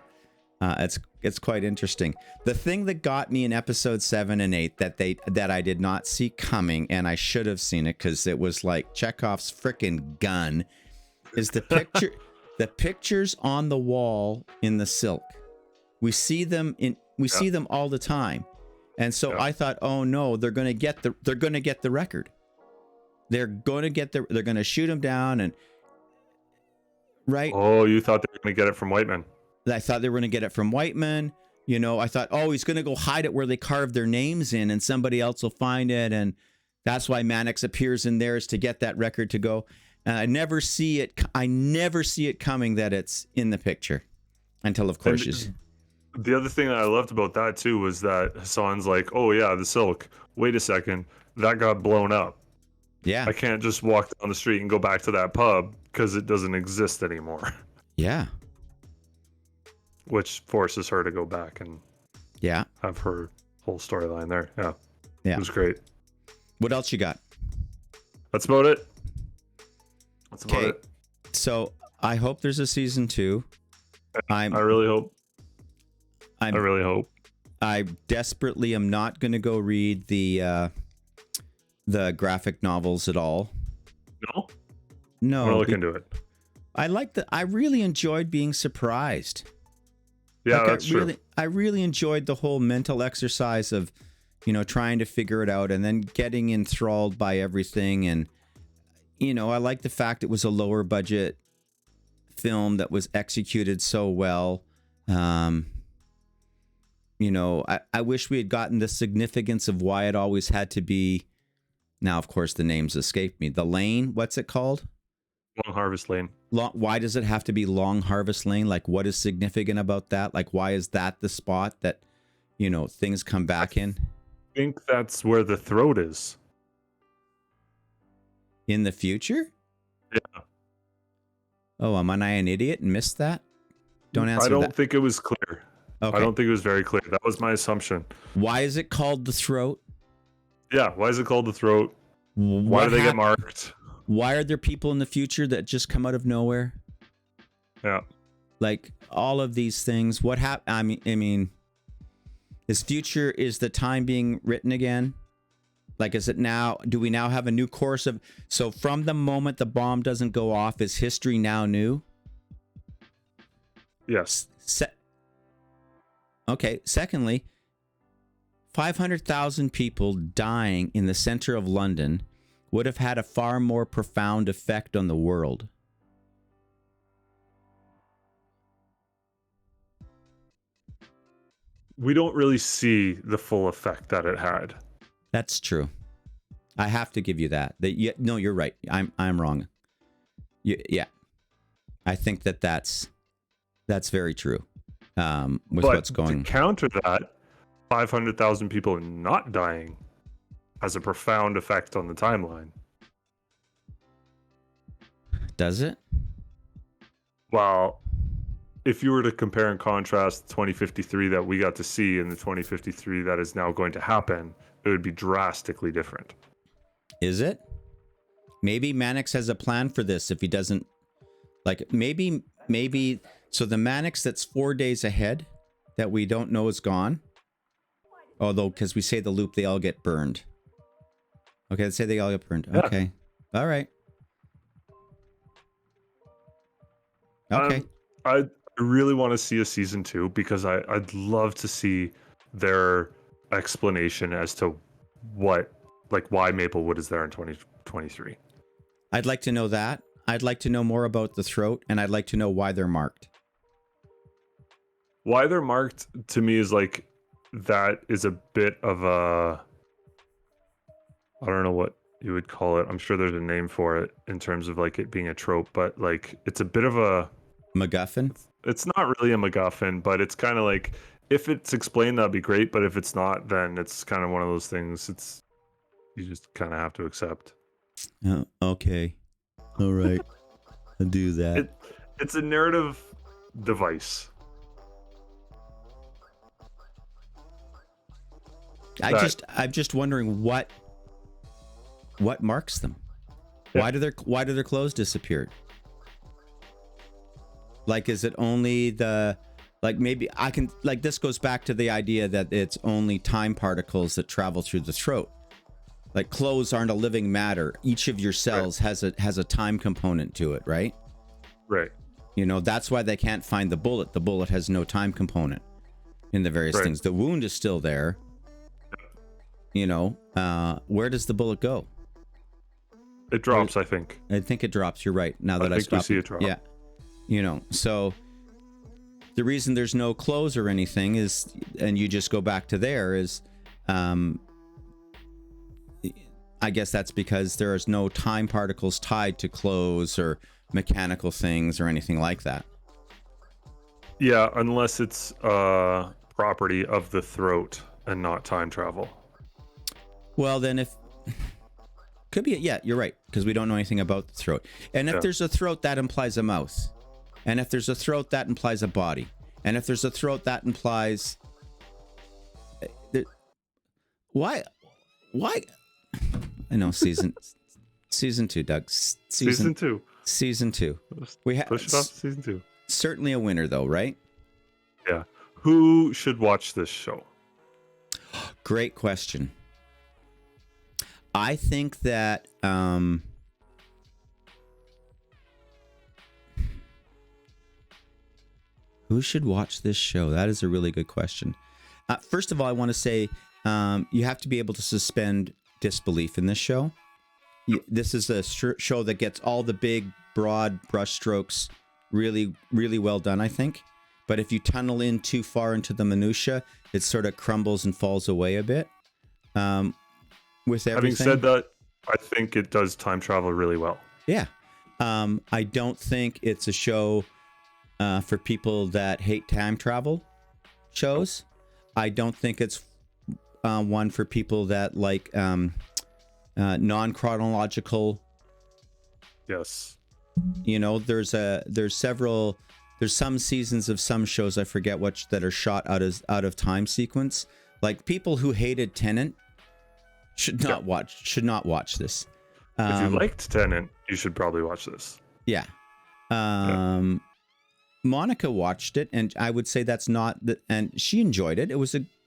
it's quite interesting. The thing that got me in episode 7 and 8 that I did not see coming, and I should have seen it because it was like Chekhov's frickin' gun, is the picture, the pictures on the wall in the silk. We see them see them all the time, and so I thought, oh no, they're gonna get the record. They're going to shoot him down, and right. Oh, you thought they were going to get it from Whiteman? I thought they were going to get it from Whiteman. I thought, oh, he's going to go hide it where they carved their names in, and somebody else will find it, and that's why Mannix appears in there, is to get that record to go. I never see it coming that it's in the picture, until of course the other thing that I loved about that too was that Hassan's like, oh yeah, the silk. Wait a second, that got blown up. Yeah. I can't just walk down the street and go back to that pub because it doesn't exist anymore. Yeah. Which forces her to go back and have her whole storyline there. Yeah. It was great. What else you got? That's about it. That's about it. So I hope there's a season 2. I really hope. I really hope. I desperately am not going to go read the graphic novels at all. No. I'm gonna look into it. I really enjoyed being surprised. Yeah, that's true. I really enjoyed the whole mental exercise of, trying to figure it out and then getting enthralled by everything. And, I like the fact it was a lower budget film that was executed so well. I wish we had gotten the significance of why it always had to be. Now, of course, the names escape me. The lane, what's it called? Long Harvest Lane. Why does it have to be Long Harvest Lane? Like, what is significant about that? Like, why is that the spot that, things come back in? I think that's where the throat is. In the future? Yeah. Oh, am I an idiot and missed that? Don't answer that. I don't think it was clear. Okay. I don't think it was very clear. That was my assumption. Why is it called the throat? Yeah, why is it called the throat? Why What do they get hap- marked? Why are there people in the future that just come out of nowhere? Yeah. Like all of these things. What happened? I mean, is the time being written again? Like, is it now? Do we now have a new course of? So from the moment the bomb doesn't go off, is history now new? Yes. Okay. Secondly, 500,000 people dying in the center of London would have had a far more profound effect on the world. We don't really see the full effect that it had. That's true. I have to give you that. No, you're right. I'm wrong. Yeah. I think that's very true. With but what's going. To counter that, 500,000 people not dying has a profound effect on the timeline. Does it? Well, if you were to compare and contrast 2053 that we got to see and the 2053 that is now going to happen, it would be drastically different. Is it? Maybe Mannix has a plan for this if he doesn't. Like, maybe. So the Mannix that's 4 days ahead that we don't know is gone. Although, because we say the loop, they all get burned. Okay, let's say they all get burned. Yeah. Okay. All right. Okay. I really want to see a season 2 because I'd love to see their explanation as to why Maplewood is there in 2023. I'd like to know that. I'd like to know more about the throat, and I'd like to know why they're marked. Why they're marked to me is like, that is a bit of a, I don't know what you would call it. I'm sure there's a name for it in terms of like it being a trope, but like it's a bit of a MacGuffin? It's not really a MacGuffin, but it's kind of like, if it's explained, that'd be great. But if it's not, then it's kind of one of those things. You just kind of have to accept. Okay. All right. I'll do that. It's a narrative device. I'm just wondering what marks them. Yeah. Why do their clothes disappeared? Like, is it only maybe I can, like, this goes back to the idea that it's only time particles that travel through the throat. Like, clothes aren't a living matter. Each of your cells has a time component to it, right? Right. You know, that's why they can't find the bullet. The bullet has no time component in the various things. The wound is still there. You know, where does the bullet go? It drops, I think. I think it drops. You're right. Now that I think we see it drop. Yeah. You know, so the reason there's no clothes or anything is, and you just go back to there, is, I guess that's because there is no time particles tied to clothes or mechanical things or anything like that. Yeah, unless it's property of the throat and not time travel. Well, then could be, yeah, you're right, because we don't know anything about the throat. And if there's a throat, that implies a mouth. And if there's a throat, that implies a body. And if there's a throat, that implies... Why? I know, season 2, Doug. Season 2. Season 2. We push it off to season 2. Certainly a winner, though, right? Yeah. Who should watch this show? Great question. I think that who should watch this show? That is a really good question. First of all, I want to say you have to be able to suspend disbelief in this show. This is a show that gets all the big, broad brushstrokes really, really well done, I think. But if you tunnel in too far into the minutia, it sort of crumbles and falls away a bit. With everything. Having said that, I think it does time travel really well. Yeah. I don't think it's a show for people that hate time travel shows. I don't think it's one for people that like non-chronological. Yes. You know, there's some seasons of some shows, I forget which, that are shot out of time sequence. Like people who hated Tenet Should not watch this. If you liked Tenet, you should probably watch this. Yeah. Monica watched it, and I would say that's not and she enjoyed it.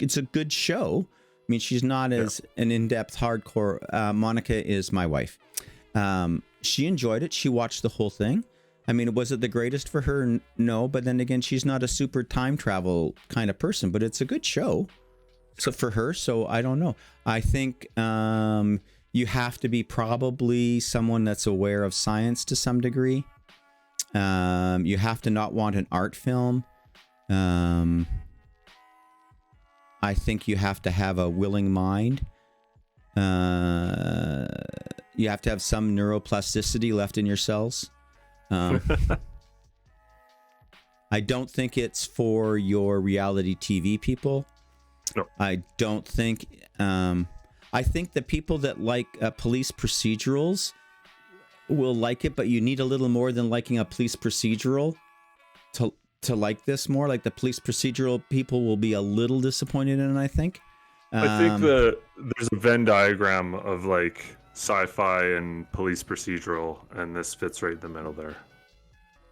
It's a good show. I mean, she's not as an in-depth hardcore. Monica is my wife. She enjoyed it. She watched the whole thing. I mean, was it the greatest for her? No, but then again, she's not a super time travel kind of person, but it's a good show. So for her, so I don't know. I think you have to be probably someone that's aware of science to some degree. You have to not want an art film. I think you have to have a willing mind. You have to have some neuroplasticity left in your cells. I don't think it's for your reality TV people. No. I don't think. I think the people that like police procedurals will like it, but you need a little more than liking a police procedural to like this more. Like the police procedural people will be a little disappointed in it, I think. I think there's a Venn diagram of like sci-fi and police procedural, and this fits right in the middle there.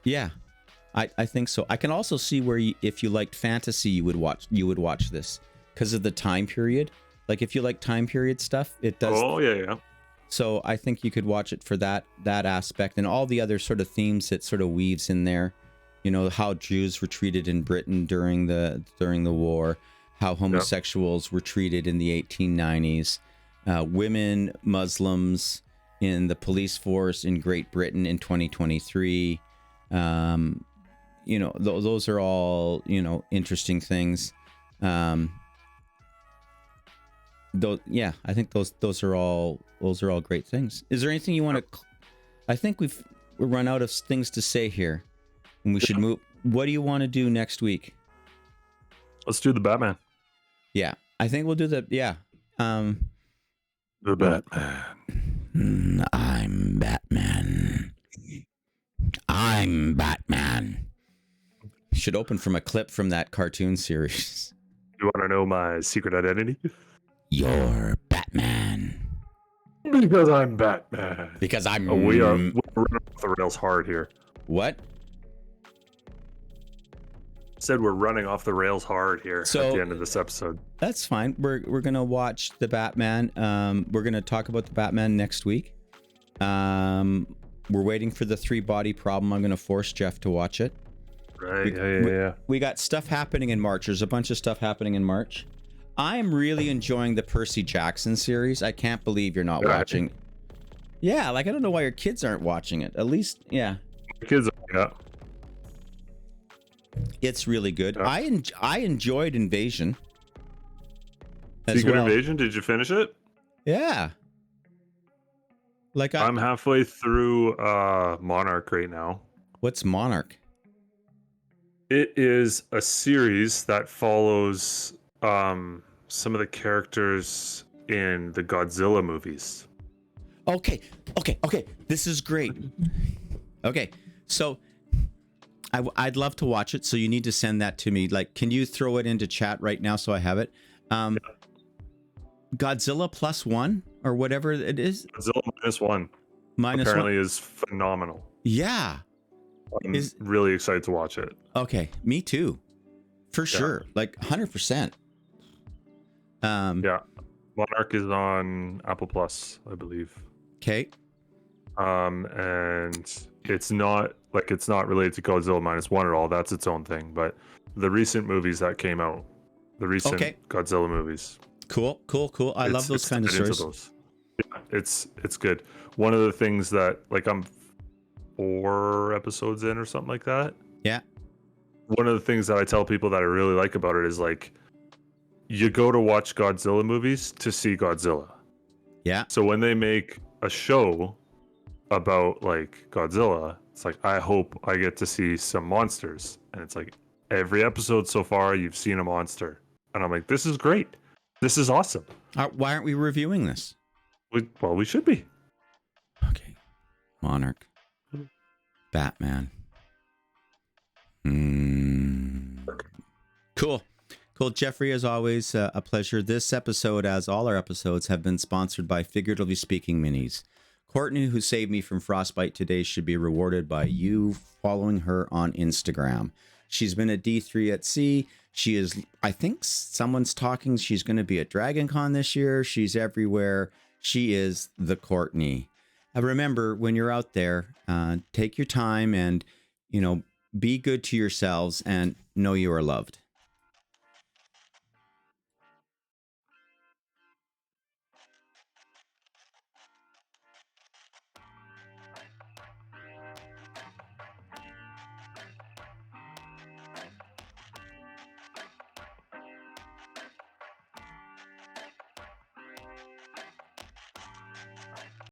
Yeah, I think so. I can also see where if you liked fantasy, you would watch this because of the time period. Like if you like time period stuff, it does. Oh yeah. So I think you could watch it for that aspect and all the other sort of themes it sort of weaves in there. You know, how Jews were treated in Britain during the war, how homosexuals were treated in the 1890s, women, Muslims in the police force in Great Britain in 2023. You know, those are all, you know, interesting things. I think those are all great things. Is there anything you want to? I think we've run out of things to say here, and we should move. What do you want to do next week? Let's do the Batman. Yeah, I think we'll do the The Batman. I'm Batman. I'm Batman. Should open from a clip from that cartoon series. You want to know my secret identity? You're Batman. Because I'm Batman. Because I'm. We're running off the rails hard here. What? Said we're running off the rails hard here at the end of this episode. That's fine. We're gonna watch the Batman. We're gonna talk about the Batman next week. We're waiting for the 3-body problem. I'm gonna force Jeff to watch it. Right. Yeah. We got stuff happening in March. There's a bunch of stuff happening in March. I'm really enjoying the Percy Jackson series. I can't believe you're not watching. Yeah, like I don't know why your kids aren't watching it. At least, yeah. The kids are, It's really good. Yeah. I enjoyed Invasion. Secret Invasion, did you finish it? Yeah. Like I'm halfway through Monarch right now. What's Monarch? It is a series that follows some of the characters in the Godzilla movies. Okay. This is great. Okay, so I'd love to watch it. So you need to send that to me. Like, can you throw it into chat right now so I have it? Godzilla +1 or whatever it is. Godzilla -1. Apparently is phenomenal. Yeah. I'm really excited to watch it. Okay, me too. For sure. Like 100%. Yeah. Monarch is on Apple Plus, I believe. Okay. And it's not related to Godzilla -1 at all. That's its own thing. But the recent movies that came out, the recent Godzilla movies. Cool. I love those kind of stories. Yeah, it's good. One of the things that, like, I'm 4 episodes in or something like that. Yeah. One of the things that I tell people that I really like about it is, like, you go to watch Godzilla movies to see Godzilla. Yeah. So when they make a show about, like, Godzilla, it's like, I hope I get to see some monsters. And it's like, every episode so far, you've seen a monster. And I'm like, this is great. This is awesome. Why aren't we reviewing this? We should be. Okay. Monarch. Batman. Cool. Cool, Jeffrey, as always, a pleasure. This episode, as all our episodes, have been sponsored by Figuratively Speaking Minis. Courtney, who saved me from frostbite today, should be rewarded by you following her on Instagram. She's been at D3 at Sea. She is, I think someone's talking, she's going to be at Dragon Con this year. She's everywhere. She is the Courtney. Remember, when you're out there, take your time and, be good to yourselves and know you are loved.